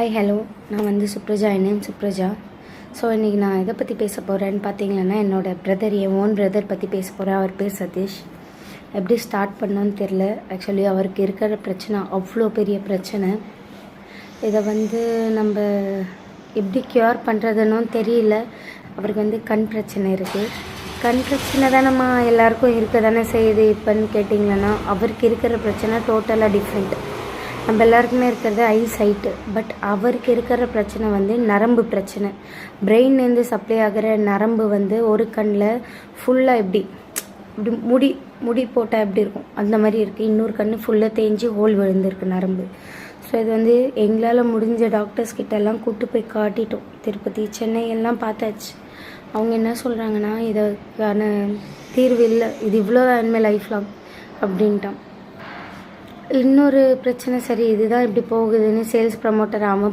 Hi hello, நான் வந்து சுப்ரஜா. என்னேம் சுப்ரஜா. So இன்றைக்கி நான் எதை பற்றி பேச போகிறேன்னு பார்த்தீங்கன்னா, என்னோடய பிரதர், என் ஓன் பிரதர் பற்றி பேச போகிறேன். அவர் பேர் சதீஷ். எப்படி ஸ்டார்ட் பண்ணோன்னு தெரில. ஆக்சுவலி அவருக்கு இருக்கிற பிரச்சனை அவ்வளோ பெரிய பிரச்சனை. இதை வந்து நம்ம எப்படி க்யூர் பண்ணுறதுன்னு தெரியல. அவருக்கு வந்து கண் பிரச்சனை இருக்குது. கண் பிரச்சனை தானேம்மா எல்லாருக்கும் இருக்க தானே செய்யுது. இப்போன்னு கேட்டிங்கன்னா அவருக்கு இருக்கிற பிரச்சனை டோட்டலாக டிஃப்ரெண்ட். நம்ம எல்லாருக்குமே இருக்கிறது ஐ சைட்டு. பட் அவருக்கு இருக்கிற பிரச்சனை வந்து நரம்பு பிரச்சனை. பிரெயின்லேருந்து சப்ளை ஆகிற நரம்பு வந்து ஒரு கண்ணில் ஃபுல்லாக இப்படி முடி போட்டால் எப்படி இருக்கும் அந்த மாதிரி இருக்குது. இன்னொரு கண் ஃபுல்லாக தேஞ்சு ஹோல் விழுந்திருக்கு நரம்பு. ஸோ இது வந்து எங்களால் முடிஞ்ச டாக்டர்ஸ் கிட்டெல்லாம் கூப்பிட்டு போய் காட்டிட்டோம். திருப்பதி, சென்னை எல்லாம் பார்த்தாச்சு. அவங்க என்ன சொல்கிறாங்கன்னா, இதுக்கான தீர்வு இல்லை, இது இவ்வளோதான் இனிமேல் லைஃப் லாங் அப்படின்ட்டான். இன்னொரு பிரச்சனை, சரி இதுதான் இப்படி போகுதுன்னு சேல்ஸ் ப்ரமோட்டர் ஆமாம்